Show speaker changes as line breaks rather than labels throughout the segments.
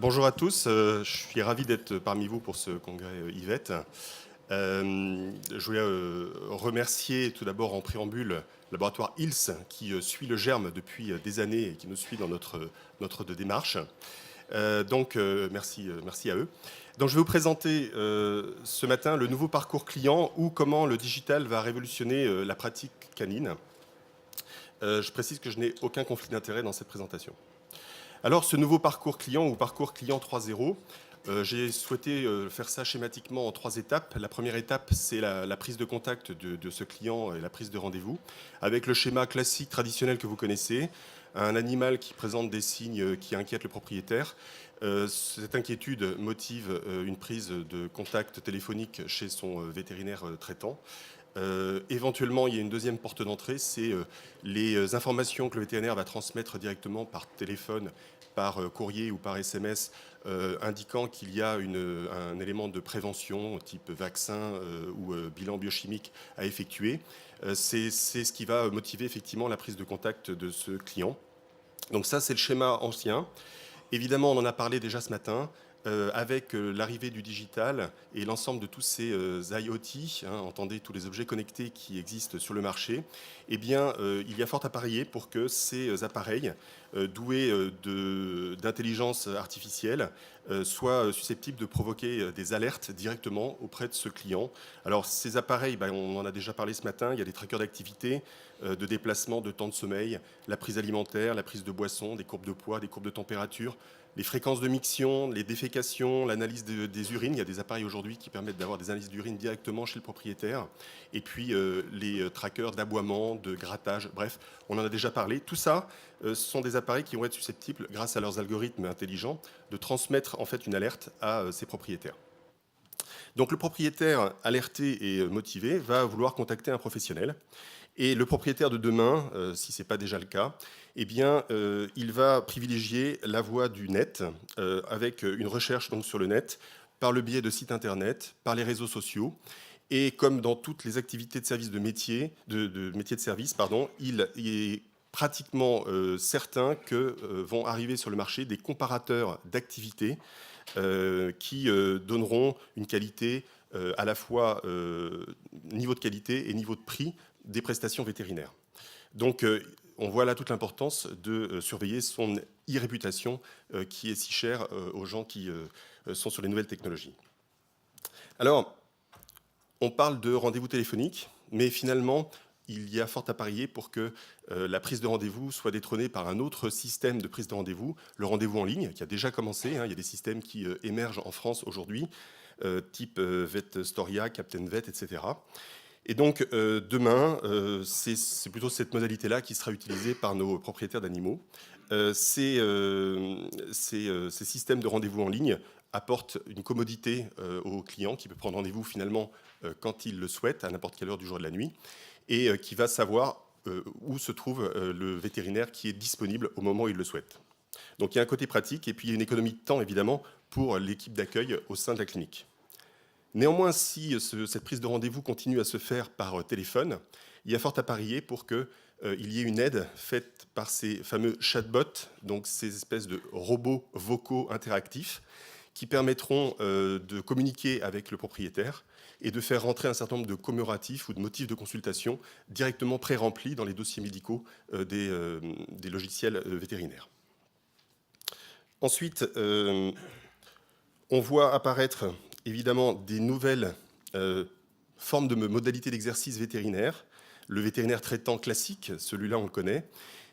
Bonjour à tous, je suis ravi d'être parmi vous pour ce congrès IVET. Je voulais remercier tout d'abord en préambule le laboratoire ILS qui suit le germe depuis des années et qui nous suit dans notre démarche. Merci à eux. Donc je vais vous présenter ce matin le nouveau parcours client ou comment le digital va révolutionner la pratique canine. Je précise que je n'ai aucun conflit d'intérêt dans cette présentation. Alors, ce nouveau parcours client ou parcours client 3.0, j'ai souhaité faire ça schématiquement en 3 étapes. La première étape, c'est la prise de contact de ce client et la prise de rendez-vous, avec le schéma classique traditionnel que vous connaissez, un animal qui présente des signes qui inquiètent le propriétaire. Cette inquiétude motive une prise de contact téléphonique chez son vétérinaire traitant. Éventuellement, il y a une deuxième porte d'entrée, c'est les informations que le vétérinaire va transmettre directement par téléphone, par courrier ou par SMS, indiquant qu'il y a un élément de prévention type vaccin ou bilan biochimique à effectuer. C'est ce qui va motiver effectivement la prise de contact de ce client. Donc ça, c'est le schéma ancien. Évidemment, on en a parlé déjà ce matin. Avec l'arrivée du digital et l'ensemble de tous ces IoT, entendez tous les objets connectés qui existent sur le marché, eh bien, il y a fort à parier pour que ces appareils doués d'intelligence artificielle soient susceptibles de provoquer des alertes directement auprès de ce client. Alors, ces appareils, on en a déjà parlé ce matin, il y a des trackers d'activité, de déplacement, de temps de sommeil, la prise alimentaire, la prise de boissons, des courbes de poids, des courbes de température, les fréquences de miction, les défécations, l'analyse des urines. Il y a des appareils aujourd'hui qui permettent d'avoir des analyses d'urine directement chez le propriétaire. Et puis les trackers d'aboiement, de grattage, bref, on en a déjà parlé. Tout ça, ce sont des appareils qui vont être susceptibles, grâce à leurs algorithmes intelligents, de transmettre en fait une alerte à ses propriétaires. Donc le propriétaire alerté et motivé va vouloir contacter un professionnel. Et le propriétaire de demain, si ce n'est pas déjà le cas, eh bien, il va privilégier la voie du net, avec une recherche donc, sur le net, par le biais de sites internet, par les réseaux sociaux. Et comme dans toutes les activités de service de métier, de métier de service, il est pratiquement certain que vont arriver sur le marché des comparateurs d'activités qui donneront une qualité à la fois niveau de qualité et niveau de prix des prestations vétérinaires. Donc, on voit là toute l'importance de surveiller son e-réputation qui est si chère aux gens qui sont sur les nouvelles technologies. Alors, on parle de rendez-vous téléphonique, mais finalement, il y a fort à parier pour que la prise de rendez-vous soit détrônée par un autre système de prise de rendez-vous, le rendez-vous en ligne, qui a déjà commencé. Il y a des systèmes qui émergent en France aujourd'hui, type Vetstoria, Captain Vet, etc. Et donc, demain, c'est plutôt cette modalité-là qui sera utilisée par nos propriétaires d'animaux. Ces systèmes de rendez-vous en ligne apportent une commodité au client qui peut prendre rendez-vous finalement quand il le souhaite, à n'importe quelle heure du jour et de la nuit, et qui va savoir où se trouve le vétérinaire qui est disponible au moment où il le souhaite. Donc il y a un côté pratique et puis il y a une économie de temps évidemment pour l'équipe d'accueil au sein de la clinique. Néanmoins, si cette prise de rendez-vous continue à se faire par téléphone, il y a fort à parier pour qu'il y ait une aide faite par ces fameux chatbots, donc ces espèces de robots vocaux interactifs, qui permettront de communiquer avec le propriétaire et de faire rentrer un certain nombre de commémoratifs ou de motifs de consultation directement pré-remplis dans les dossiers médicaux des logiciels vétérinaires. Ensuite, on voit apparaître évidemment des nouvelles formes de modalités d'exercice vétérinaire. Le vétérinaire traitant classique, celui-là on le connaît,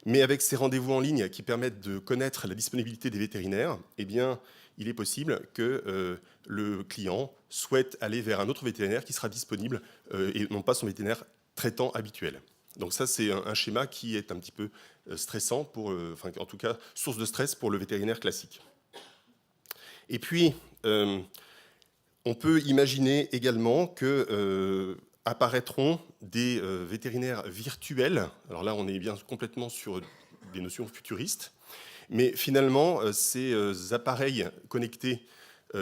mais avec ces rendez-vous en ligne qui permettent de connaître la disponibilité des vétérinaires, eh bien, il est possible que le client souhaite aller vers un autre vétérinaire qui sera disponible et non pas son vétérinaire traitant habituel. Donc ça, c'est un schéma qui est un petit peu stressant, en tout cas source de stress pour le vétérinaire classique. Et puis, on peut imaginer également que apparaîtront des vétérinaires virtuels. Alors là, on est bien complètement sur des notions futuristes. Mais finalement, ces appareils connectés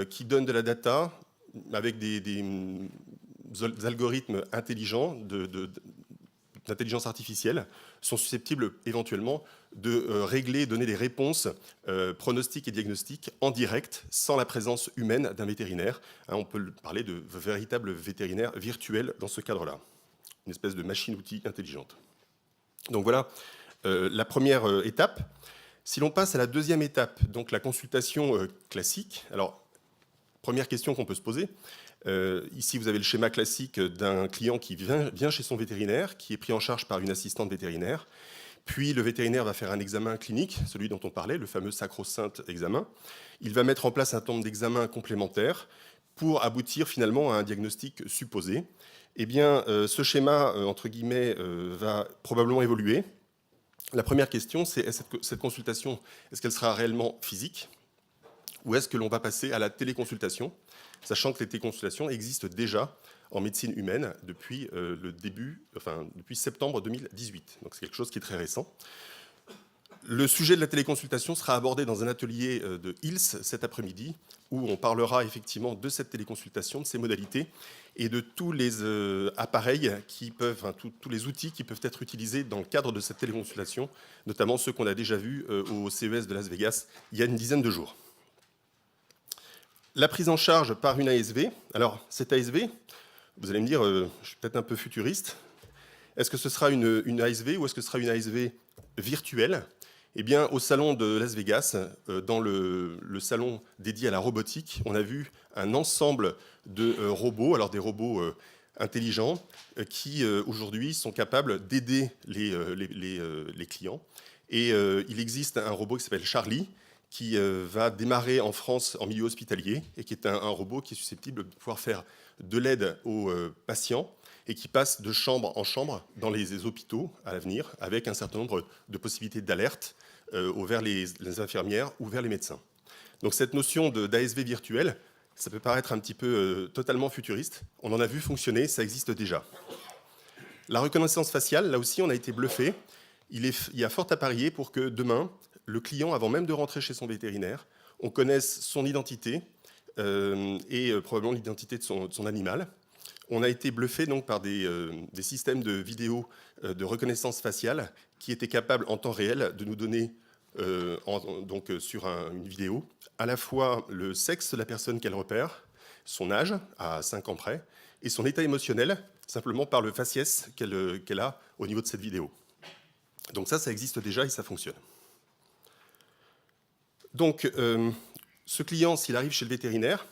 qui donnent de la data avec des algorithmes intelligents d'intelligence artificielle sont susceptibles éventuellement de régler, donner des réponses pronostiques et diagnostiques en direct, sans la présence humaine d'un vétérinaire. Hein, on peut parler de véritables vétérinaires virtuels dans ce cadre-là, une espèce de machine-outil intelligente. Donc voilà la première étape. Si l'on passe à la deuxième étape, donc la consultation classique, alors première question qu'on peut se poser, ici vous avez le schéma classique d'un client qui vient chez son vétérinaire, qui est pris en charge par une assistante vétérinaire, puis le vétérinaire va faire un examen clinique, celui dont on parlait, le fameux sacro-saint examen. Il va mettre en place un nombre d'examens complémentaires pour aboutir finalement à un diagnostic supposé. Eh bien, ce schéma, entre guillemets, va probablement évoluer. La première question, c'est cette consultation, est-ce qu'elle sera réellement physique ou est-ce que l'on va passer à la téléconsultation, sachant que les téléconsultations existent déjà en médecine humaine depuis depuis septembre 2018. Donc c'est quelque chose qui est très récent. Le sujet de la téléconsultation sera abordé dans un atelier de ILS cet après-midi, où on parlera effectivement de cette téléconsultation, de ses modalités, et de tous les appareils tous les outils qui peuvent être utilisés dans le cadre de cette téléconsultation, notamment ceux qu'on a déjà vus au CES de Las Vegas il y a une dizaine de jours. La prise en charge par une ASV. Alors, cette ASV, vous allez me dire, je suis peut-être un peu futuriste, est-ce que ce sera une ASV ou est-ce que ce sera une ASV virtuelle ? Eh bien, au salon de Las Vegas, dans le salon dédié à la robotique, on a vu un ensemble de robots, alors des robots intelligents, qui aujourd'hui sont capables d'aider les clients. Et il existe un robot qui s'appelle Charlie, qui va démarrer en France en milieu hospitalier, et qui est un robot qui est susceptible de pouvoir faire de l'aide aux patients, et qui passe de chambre en chambre dans les hôpitaux à l'avenir, avec un certain nombre de possibilités d'alerte vers les infirmières ou vers les médecins. Donc cette notion d'ASV virtuelle, ça peut paraître un petit peu totalement futuriste. On en a vu fonctionner, ça existe déjà. La reconnaissance faciale, là aussi, on a été bluffé. Il y a fort à parier pour que demain, le client, avant même de rentrer chez son vétérinaire, on connaisse son identité et probablement l'identité de son animal. On a été bluffé donc par des systèmes de vidéo de reconnaissance faciale qui étaient capables en temps réel de nous donner sur une vidéo à la fois le sexe de la personne qu'elle repère, son âge à 5 ans près, et son état émotionnel simplement par le faciès qu'elle a au niveau de cette vidéo. Donc ça existe déjà et ça fonctionne. Donc ce client, s'il arrive chez le vétérinaire,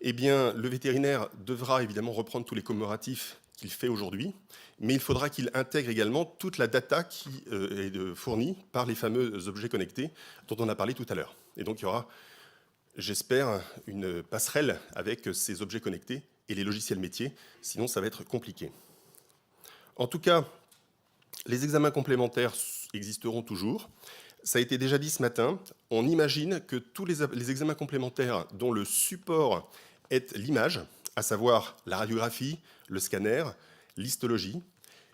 eh bien, le vétérinaire devra évidemment reprendre tous les commémoratifs qu'il fait aujourd'hui, mais il faudra qu'il intègre également toute la data qui est fournie par les fameux objets connectés dont on a parlé tout à l'heure. Et donc il y aura, j'espère, une passerelle avec ces objets connectés et les logiciels métiers, sinon ça va être compliqué. En tout cas, les examens complémentaires existeront toujours. Ça a été déjà dit ce matin, on imagine que tous les examens complémentaires dont le support est l'image, à savoir la radiographie, le scanner, l'histologie,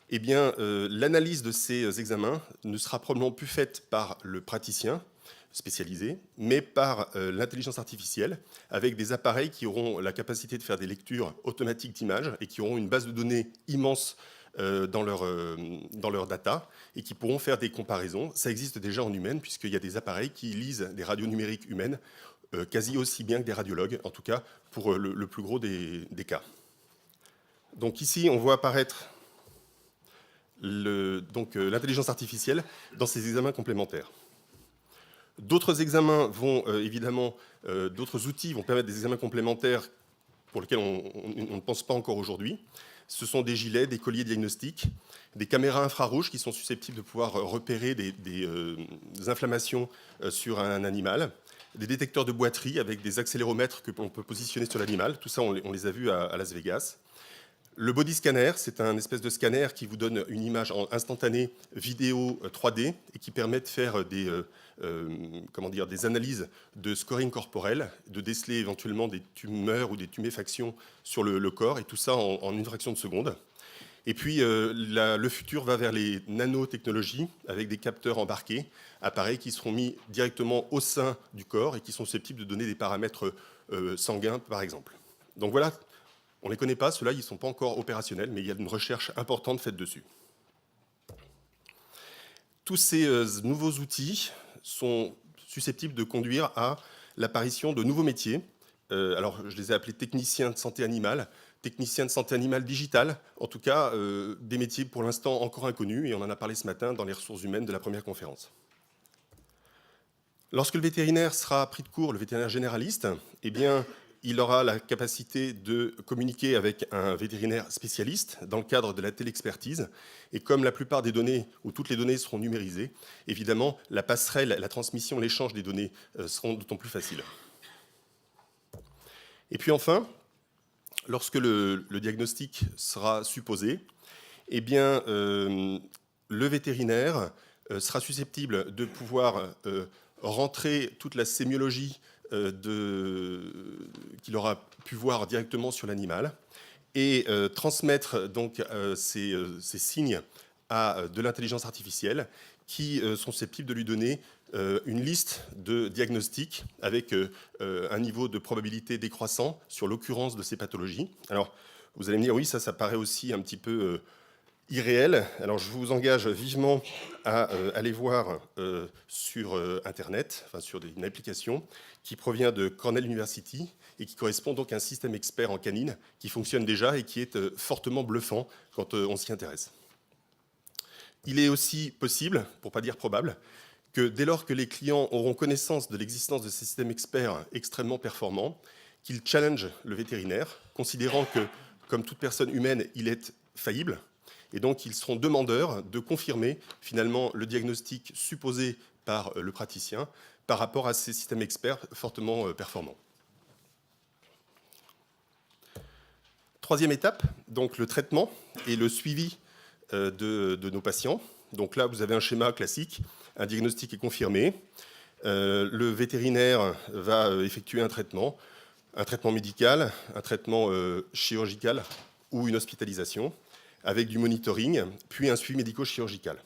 eh bien, l'analyse de ces examens ne sera probablement plus faite par le praticien spécialisé, mais par l'intelligence artificielle, avec des appareils qui auront la capacité de faire des lectures automatiques d'images et qui auront une base de données immense dans leur data et qui pourront faire des comparaisons. Ça existe déjà en humaine, puisqu'il y a des appareils qui lisent des radios numériques humaines quasi aussi bien que des radiologues, en tout cas pour le plus gros des cas. Donc ici, on voit apparaître l'intelligence artificielle dans ces examens complémentaires. D'autres examens vont d'autres outils vont permettre des examens complémentaires pour lesquels on ne pense pas encore aujourd'hui. Ce sont des gilets, des colliers diagnostiques, des caméras infrarouges qui sont susceptibles de pouvoir repérer des inflammations sur un animal, des détecteurs de boiterie avec des accéléromètres que l'on peut positionner sur l'animal. Tout ça, on les a vus à Las Vegas. Le body scanner, c'est un espèce de scanner qui vous donne une image instantanée vidéo 3D et qui permet de faire des analyses de scoring corporel, de déceler éventuellement des tumeurs ou des tuméfactions sur le corps, et tout ça en une fraction de seconde. Et puis, le futur va vers les nanotechnologies avec des capteurs embarqués, appareils qui seront mis directement au sein du corps et qui sont susceptibles de donner des paramètres sanguins, par exemple. Donc voilà. On ne les connaît pas, ceux-là, ils ne sont pas encore opérationnels, mais il y a une recherche importante faite dessus. Tous ces nouveaux outils sont susceptibles de conduire à l'apparition de nouveaux métiers. Alors, je les ai appelés techniciens de santé animale, techniciens de santé animale digitale, en tout cas des métiers pour l'instant encore inconnus, et on en a parlé ce matin dans les ressources humaines de la première conférence. Lorsque le vétérinaire sera pris de court, le vétérinaire généraliste, eh bien, il aura la capacité de communiquer avec un vétérinaire spécialiste dans le cadre de la télexpertise. Et comme la plupart des données, ou toutes les données seront numérisées, évidemment, la passerelle, la transmission, l'échange des données seront d'autant plus faciles. Et puis enfin, lorsque le diagnostic sera supposé, eh bien, le vétérinaire sera susceptible de pouvoir rentrer toute la sémiologie qu'il aura pu voir directement sur l'animal et transmettre donc ces signes à de l'intelligence artificielle qui sont susceptibles de lui donner une liste de diagnostics avec un niveau de probabilité décroissant sur l'occurrence de ces pathologies. Alors, vous allez me dire, oui, ça paraît aussi un petit peu irréel. Alors, je vous engage vivement à aller voir sur Internet, enfin sur une application qui provient de Cornell University et qui correspond donc à un système expert en canine qui fonctionne déjà et qui est fortement bluffant quand on s'y intéresse. Il est aussi possible, pour ne pas dire probable, que dès lors que les clients auront connaissance de l'existence de ces systèmes experts extrêmement performants, qu'ils challengent le vétérinaire, considérant que, comme toute personne humaine, il est faillible. Et donc, ils seront demandeurs de confirmer finalement le diagnostic supposé par le praticien par rapport à ces systèmes experts fortement performants. Troisième étape, donc le traitement et le suivi de nos patients. Donc là, vous avez un schéma classique, un diagnostic est confirmé, le vétérinaire va effectuer un traitement médical, un traitement chirurgical ou une hospitalisation, avec du monitoring, puis un suivi médico-chirurgical.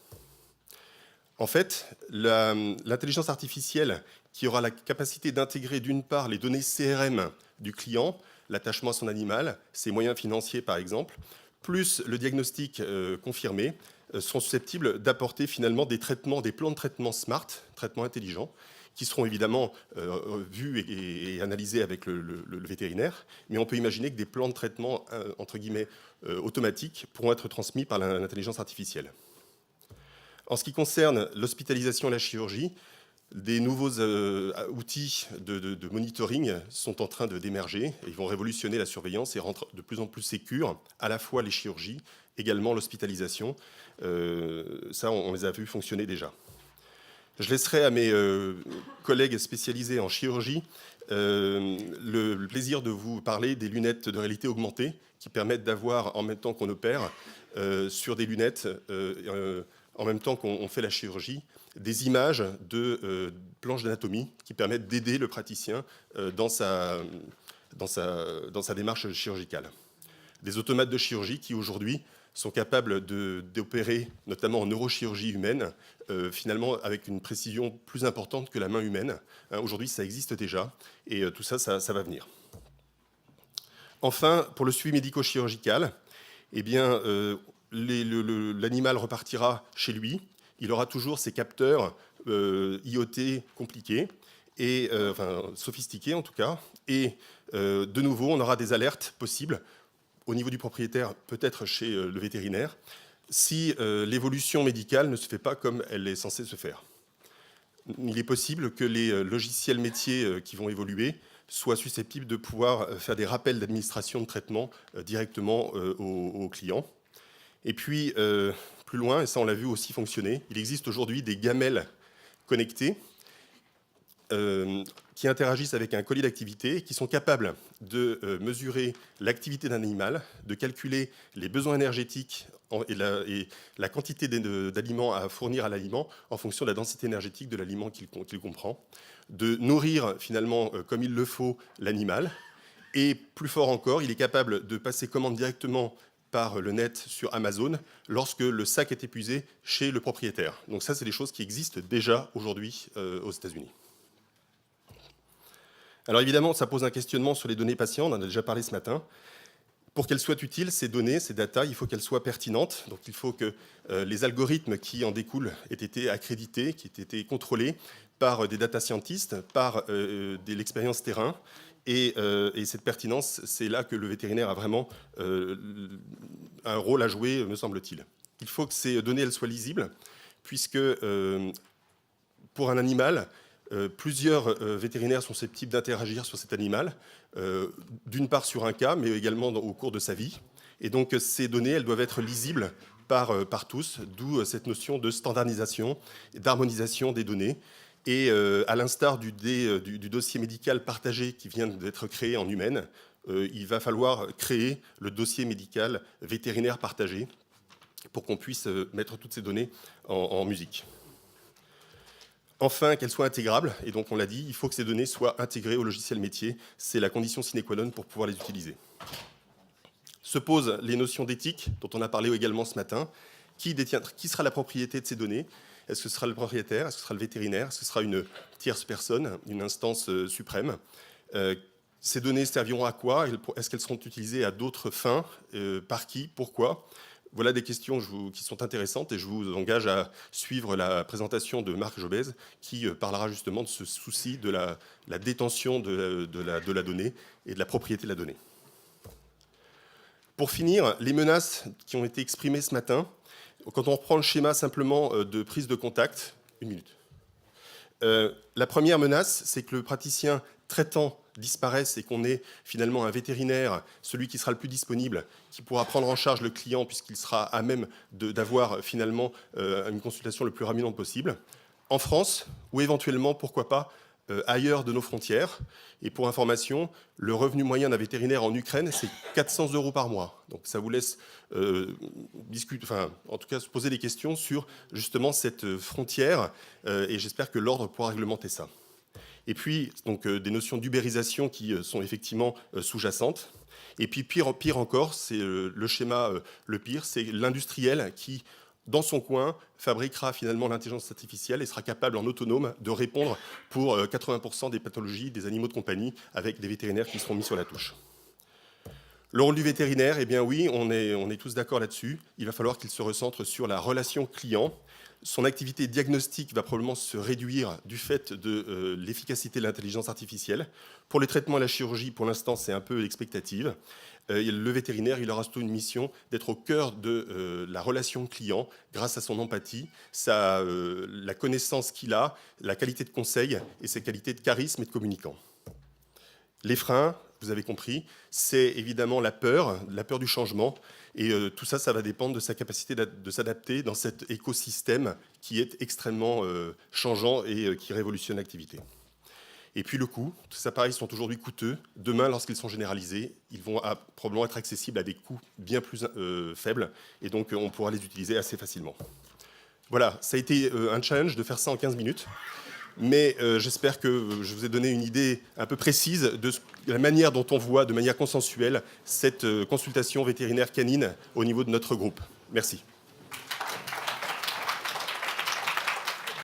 En fait, l'intelligence artificielle qui aura la capacité d'intégrer d'une part les données CRM du client, l'attachement à son animal, ses moyens financiers par exemple, plus le diagnostic confirmé, sont susceptibles d'apporter finalement des traitements, des plans de traitement smart, traitements intelligents, qui seront évidemment vus et analysés avec le vétérinaire, mais on peut imaginer que des plans de traitement, entre guillemets, automatiques pourront être transmis par l'intelligence artificielle. En ce qui concerne l'hospitalisation et la chirurgie, des nouveaux outils de monitoring sont en train d'émerger. Ils vont révolutionner la surveillance et rendre de plus en plus sécures à la fois les chirurgies, également l'hospitalisation. Ça, on les a vus fonctionner déjà. Je laisserai à mes collègues spécialisés en chirurgie le plaisir de vous parler des lunettes de réalité augmentée qui permettent d'avoir, en même temps qu'on opère, sur des lunettes, en même temps qu'on fait la chirurgie, des images de planches d'anatomie qui permettent d'aider le praticien dans sa démarche chirurgicale. Des automates de chirurgie qui, aujourd'hui, sont capables d'opérer, notamment en neurochirurgie humaine, finalement avec une précision plus importante que la main humaine. Aujourd'hui, ça existe déjà, et tout ça, ça va venir. Enfin, pour le suivi médico-chirurgical, eh bien, l'animal repartira chez lui. Il aura toujours ses capteurs IoT compliqués, et, enfin sophistiqués en tout cas, et de nouveau, on aura des alertes possibles au niveau du propriétaire, peut-être chez le vétérinaire, si l'évolution médicale ne se fait pas comme elle est censée se faire. Il est possible que les logiciels métiers qui vont évoluer soient susceptibles de pouvoir faire des rappels d'administration de traitement directement aux clients. Et puis, plus loin, et ça on l'a vu aussi fonctionner, il existe aujourd'hui des gamelles connectées qui interagissent avec un collier d'activité et qui sont capables de mesurer l'activité d'un animal, de calculer les besoins énergétiques et la quantité d'aliments à fournir à l'aliment en fonction de la densité énergétique de l'aliment qu'il comprend, de nourrir finalement comme il le faut l'animal, et plus fort encore, il est capable de passer commande directement par le net sur Amazon lorsque le sac est épuisé chez le propriétaire. Donc ça, c'est des choses qui existent déjà aujourd'hui aux États-Unis. Alors évidemment, ça pose un questionnement sur les données patients, on en a déjà parlé ce matin. Pour qu'elles soient utiles, ces données, ces data, il faut qu'elles soient pertinentes. Donc il faut que les algorithmes qui en découlent aient été accrédités, qui aient été contrôlés par des data scientists, par de l'expérience terrain. Et cette pertinence, c'est là que le vétérinaire a vraiment un rôle à jouer, me semble-t-il. Il faut que ces données elles soient lisibles, puisque pour un animal, plusieurs vétérinaires sont susceptibles d'interagir sur cet animal, d'une part sur un cas, mais également au cours de sa vie. Et donc ces données, elles doivent être lisibles par tous, d'où cette notion de standardisation, d'harmonisation des données. Et à l'instar du dossier médical partagé qui vient d'être créé en humaine, il va falloir créer le dossier médical vétérinaire partagé pour qu'on puisse mettre toutes ces données en musique. Enfin, qu'elles soient intégrables, et donc on l'a dit, il faut que ces données soient intégrées au logiciel métier. C'est la condition sine qua non pour pouvoir les utiliser. Se posent les notions d'éthique, dont on a parlé également ce matin. Qui sera la propriété de ces données? Est-ce que ce sera le propriétaire? Est-ce que ce sera le vétérinaire? Est-ce que ce sera une tierce personne, une instance suprême? Ces données serviront à quoi? Est-ce qu'elles seront utilisées à d'autres fins? Par qui? Pourquoi? Voilà des questions qui sont intéressantes et je vous engage à suivre la présentation de Marc Jobez qui parlera justement de ce souci de la détention de la donnée et de la propriété de la donnée. Pour finir, les menaces qui ont été exprimées ce matin, quand on reprend le schéma simplement de prise de contact, une minute. La première menace, c'est que le praticien traitant disparaisse et qu'on ait finalement un vétérinaire, celui qui sera le plus disponible, qui pourra prendre en charge le client puisqu'il sera à même d'avoir finalement une consultation le plus rapidement possible, en France ou éventuellement, pourquoi pas, ailleurs de nos frontières. Et pour information, le revenu moyen d'un vétérinaire en Ukraine, c'est 400 € par mois. Donc ça vous laisse en tout cas se poser des questions sur justement cette frontière et j'espère que l'ordre pourra réglementer ça. Et puis, donc, des notions d'ubérisation qui sont effectivement sous-jacentes. Et puis, pire encore, c'est le schéma le pire, c'est l'industriel qui, dans son coin, fabriquera finalement l'intelligence artificielle et sera capable en autonome de répondre pour 80% des pathologies des animaux de compagnie avec des vétérinaires qui seront mis sur la touche. Le rôle du vétérinaire, eh bien oui, on est tous d'accord là-dessus. Il va falloir qu'il se recentre sur la relation client. Son activité diagnostique va probablement se réduire du fait de l'efficacité de l'intelligence artificielle. Pour les traitements et la chirurgie, pour l'instant, c'est un peu expectative. Le vétérinaire, il aura surtout une mission d'être au cœur de la relation client grâce à son empathie, la connaissance qu'il a, la qualité de conseil et ses qualités de charisme et de communicant. Les freins, vous avez compris, c'est évidemment la peur du changement. Et tout ça, ça va dépendre de sa capacité de s'adapter dans cet écosystème qui est extrêmement changeant et qui révolutionne l'activité. Et puis le coût, ces appareils sont aujourd'hui coûteux. Demain, lorsqu'ils sont généralisés, ils vont probablement être accessibles à des coûts bien plus faibles. Et donc, on pourra les utiliser assez facilement. Voilà, ça a été un challenge de faire ça en 15 minutes. Mais j'espère que je vous ai donné une idée un peu précise de la manière dont on voit de manière consensuelle cette consultation vétérinaire canine au niveau de notre groupe. Merci.